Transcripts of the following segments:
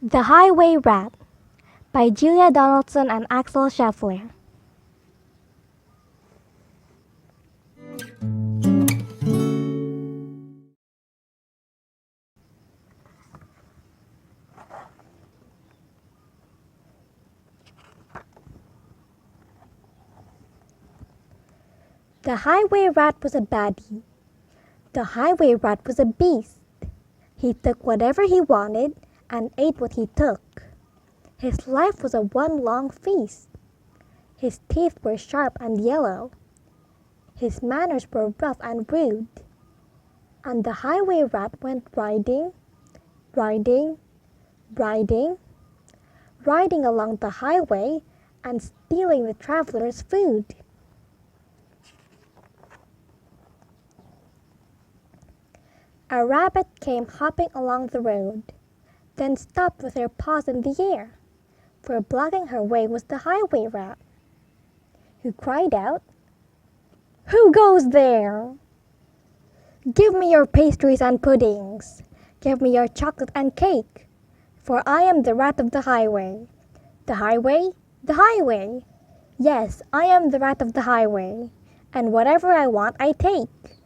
The Highway Rat by Julia Donaldson and Axel Scheffler. The highway rat was a baddie. The highway rat was a beast. He took whatever he wanted and ate what he took. His life was a one long feast. His teeth were sharp and yellow. His manners were rough and rude. And the highway rat went riding, riding, riding, riding along the highway and stealing the travelers' food. A rabbit came hopping along the road, then stopped with her paws in the air, for blocking her way was the highway rat, who cried out, "Who goes there? Give me your pastries and puddings. Give me your chocolate and cake, for I am the rat of the highway. The highway, the highway. Yes, I am the rat of the highway, and whatever I want I take."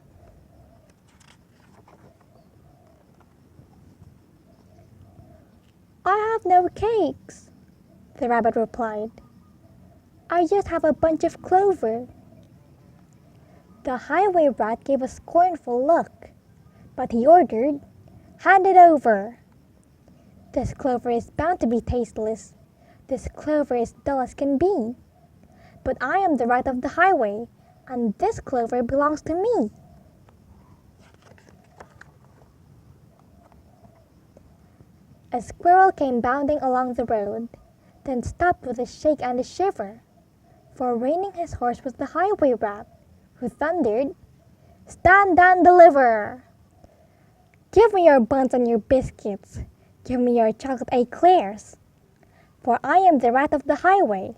"I have no cakes," the rabbit replied. "I just have a bunch of clover." The highway rat gave a scornful look, but he ordered, "Hand it over. This clover is bound to be tasteless. This clover is dull as can be. But I am the rat of the highway, and this clover belongs to me." A squirrel came bounding along the road, then stopped with a shake and a shiver, for reining his horse was the highway rat, who thundered, "Stand and deliver! Give me your buns and your biscuits. Give me your chocolate eclairs, for I am the rat of the highway.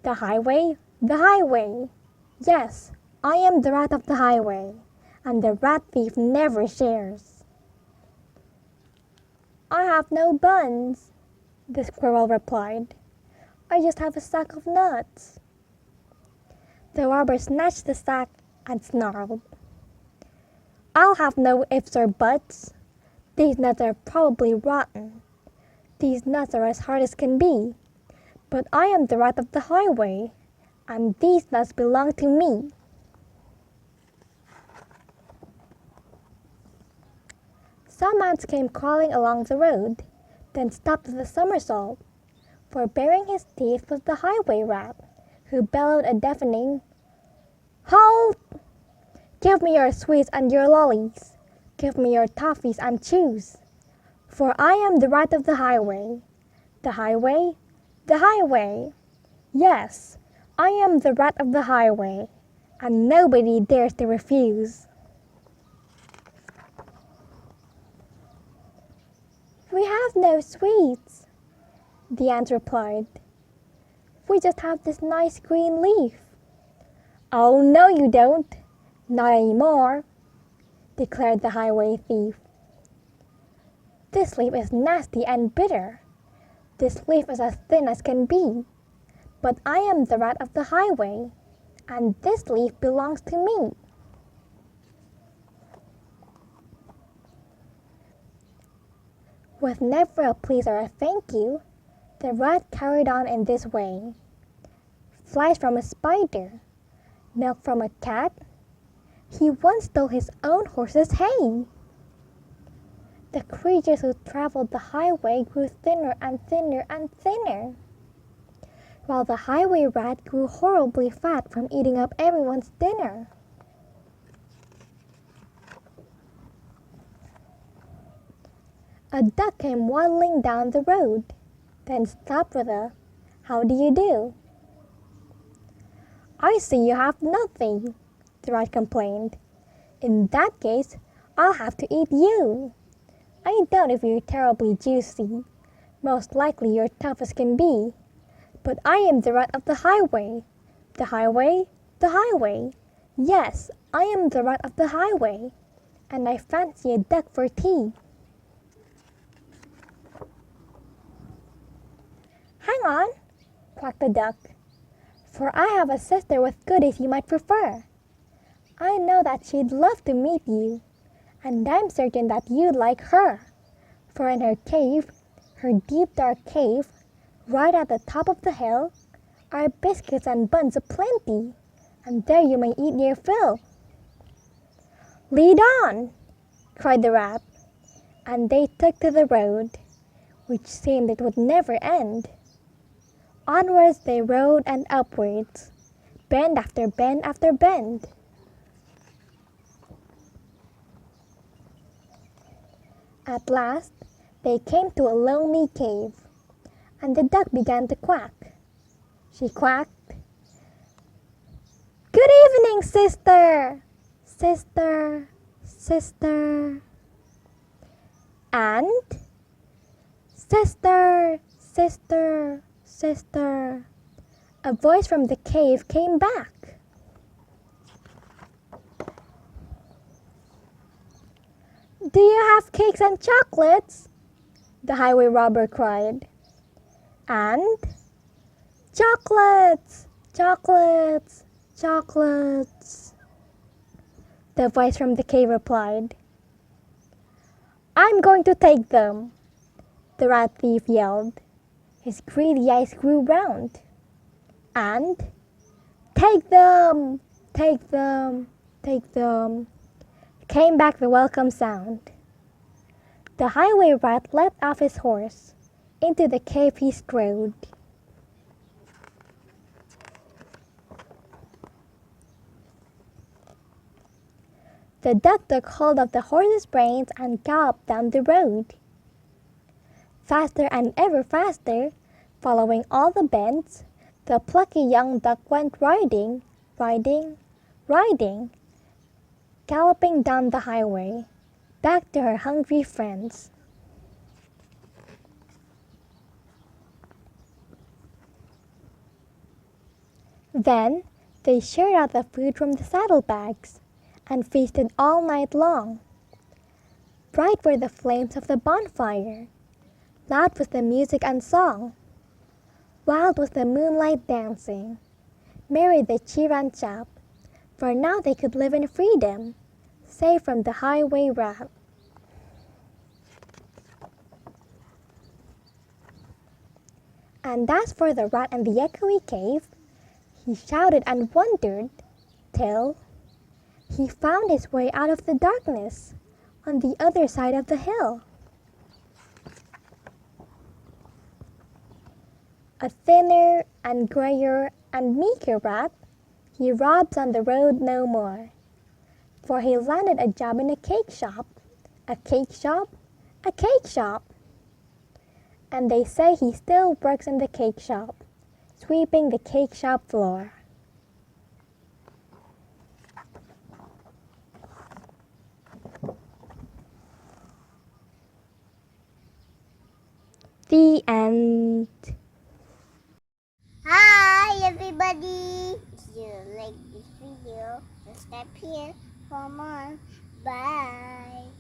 The highway, the highway. Yes, I am the rat of the highway, and the rat thief never shares." "I have no buns," the squirrel replied. "I just have a sack of nuts." The robber snatched the sack and snarled, "I'll have no ifs or buts. These nuts are probably rotten. These nuts are as hard as can be. But I am the rat of the highway, and these nuts belong to me." Some ants came crawling along the road, then stopped with a somersault, for baring his teeth was the highway rat, who bellowed a deafening, "Halt! Give me your sweets and your lollies. Give me your toffees and chews, for I am the rat of the highway. The highway, the highway. Yes, I am the rat of the highway, and nobody dares to refuse." "We have no sweets," the ants replied. "We just have this nice green leaf." "Oh, no you don't. Not anymore," declared the highway thief. "This leaf is nasty and bitter. This leaf is as thin as can be. But I am the rat of the highway, and this leaf belongs to me." With never a please or a thank you, the rat carried on in this way. Flies from a spider, milk from a cat. He once stole his own horse's hay. The creatures who traveled the highway grew thinner and thinner and thinner, while the highway rat grew horribly fat from eating up everyone's dinner. A duck came waddling down the road, then stopped with a, "How do you do?" "I see you have nothing," the rat complained. "In that case, I'll have to eat you. I doubt if you're terribly juicy. Most likely you're tough as can be. But I am the rat of the highway. The highway, the highway. Yes, I am the rat of the highway, and I fancy a duck for tea." "Hang on," quacked the duck, "for I have a sister with goodies you might prefer. I know that she'd love to meet you, and I'm certain that you'd like her, for in her cave, her deep dark cave, right at the top of the hill, are biscuits and buns aplenty, and there you may eat your fill." "Lead on!" cried the rat, and they took to the road, which seemed it would never end. Onwards they rode and upwards, bend after bend after bend. At last they came to a lonely cave, and the duck began to quack. She quacked, "Good evening, sister! Sister, sister." And "Sister, sister, sister," a voice from the cave came back. "Do you have cakes and chocolates?" the highway robber cried. And "Chocolates, chocolates, chocolates," the voice from the cave replied. "I'm going to take them," the rat thief yelled. His greedy eyes grew round. And "Take them, take them, take them," came back the welcome sound. The highway rat leapt off his horse. Into the cave he strode. The duck took hold of the horse's reins and galloped down the road. Faster and ever faster, following all the bends, the plucky young duck went riding, riding, riding, galloping down the highway, back to her hungry friends. Then they shared out the food from the saddlebags and feasted all night long. Bright were the flames of the bonfire, loud was the music and song, wild was the moonlight dancing, merry the cheer and shout, for now they could live in freedom, safe from the highway rat. And as for the rat in the echoey cave, he shouted and wondered till he found his way out of the darkness on the other side of the hill. A thinner and grayer and meeker rat, he robs on the road no more, for he landed a job in a cake shop, a cake shop, a cake shop. And they say he still works in the cake shop, sweeping the cake shop floor. The end. Hi everybody! If you like this video, subscribe here for more. Bye!